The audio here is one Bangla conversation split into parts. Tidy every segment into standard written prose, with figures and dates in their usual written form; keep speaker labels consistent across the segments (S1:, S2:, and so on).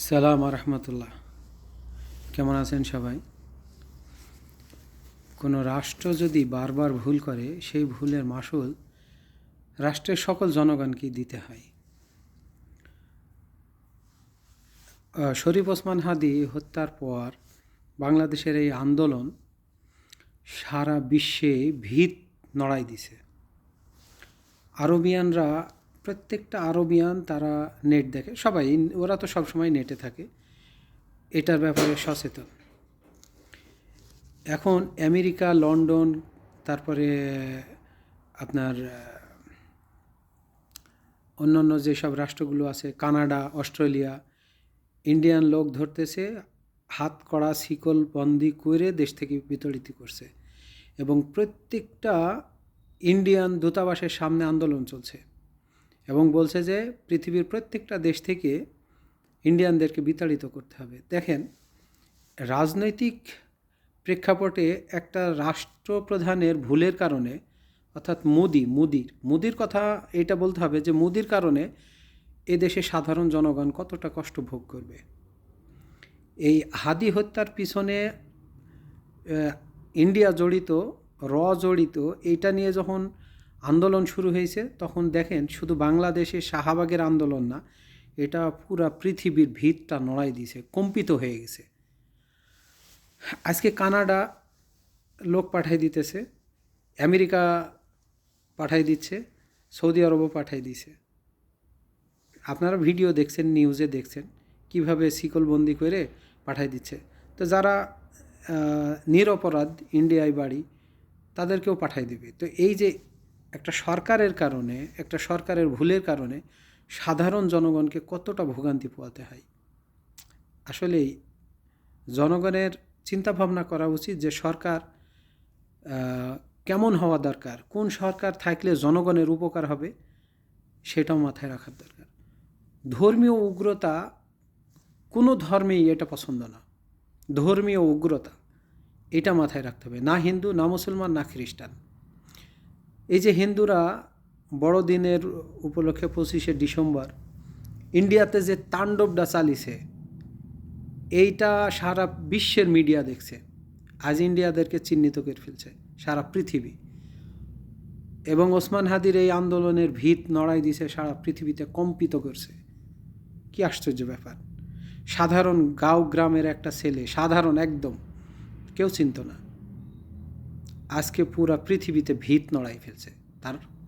S1: সালাম রহমতুল্লাহ। কেমন আছেন সবাই? কোনো রাষ্ট্র যদি বারবার ভুল করে সেই ভুলের মাসুল রাষ্ট্রের সকল জনগণকেই দিতে হয়। শরীফ ওসমান হাদি হত্যার পর বাংলাদেশের এই আন্দোলন সারা বিশ্বে ভিত নড়াই দিছে। আরবিয়ানরা, প্রত্যেকটা আরবিয়ান তারা নেট দেখে, সবাই ওরা তো সবসময় নেটে থাকে, এটার ব্যাপারে সচেতন। এখন আমেরিকা, লন্ডন, তারপরে আপনার অন্যান্য যেসব রাষ্ট্রগুলো আছে, কানাডা, অস্ট্রেলিয়া, ইন্ডিয়ান লোক ধরতেছে, হাত কড়া শিকল বন্দি করে দেশ থেকে বিতাড়িত করছে। এবং প্রত্যেকটা ইন্ডিয়ান দূতাবাসের সামনে আন্দোলন চলছে এবং বলছে যে পৃথিবীর প্রত্যেকটা দেশ থেকে ইন্ডিয়ানদেরকে বিতাড়িত করতে হবে। দেখেন, রাজনৈতিক প্রেক্ষাপটে একটা রাষ্ট্রপ্রধানের ভুলের কারণে, অর্থাৎ মুদির কথা এটা বলতে হবে যে মুদির কারণে এ দেশে সাধারণ জনগণ কতটা কষ্ট ভোগ করবে। এই হাদি হত্যার পিছনে ইন্ডিয়া জড়িত, জড়িত, এইটা নিয়ে যখন আন্দোলন শুরু হয়েছে তখন দেখেন শুধু বাংলাদেশে শাহবাগের আন্দোলন না, এটা পুরা পৃথিবীর ভিতটা নড়াই দিয়েছে, কম্পিত হয়ে গেছে। আজকে কানাডা লোক পাঠাই দিতেছে, আমেরিকা পাঠাই দিচ্ছে, সৌদি আরবও পাঠাই দিছে। আপনারা ভিডিও দেখছেন, নিউজে দেখছেন কিভাবে শিকলবন্দি করে পাঠাই দিচ্ছে। তো যারা নিরপরাধ ইন্ডিয়ায় বাড়ি, তাদেরকেও পাঠাই দেবে। তো এই যে একটা সরকারের কারণে, একটা সরকারের ভুলের কারণে সাধারণ জনগণকে কতটা ভোগান্তি পোয়াতে হয়। আসলেই জনগণের চিন্তাভাবনা করা উচিত যে সরকার কেমন হওয়া দরকার, কোন সরকার থাকলে জনগণের উপকার হবে, সেটাও মাথায় রাখার দরকার। ধর্মীয় উগ্রতা, কোনো ধর্মেই এটা পছন্দ না। ধর্মীয় উগ্রতা এটা মাথায় রাখতে হবে, না হিন্দু, না মুসলমান, না খ্রিস্টান। এই যে হিন্দুরা বড়দিনের উপলক্ষে 25শে ডিসেম্বর ইন্ডিয়াতে যে তাণ্ডবটা চালিয়েছে, এইটা সারা বিশ্বের মিডিয়া দেখছে। আজ ইন্ডিয়াদেরকে চিহ্নিত করে ফেলছে সারা পৃথিবী। এবং ওসমান হাদির এই আন্দোলনের ভিত নড়াই দিছে, সারা পৃথিবীতে কম্পিত করছে। কি আশ্চর্য ব্যাপার! সাধারণ গাঁও গ্রামের একটা ছেলে, সাধারণ একদম, কেউ চিনত না, আজকে পুরা পৃথিবীতে ভিত নড়াই ফেলছে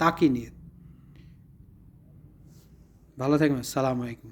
S1: তাকে নিয়ে। ভালো থাকবেন। আসসালামু আলাইকুম।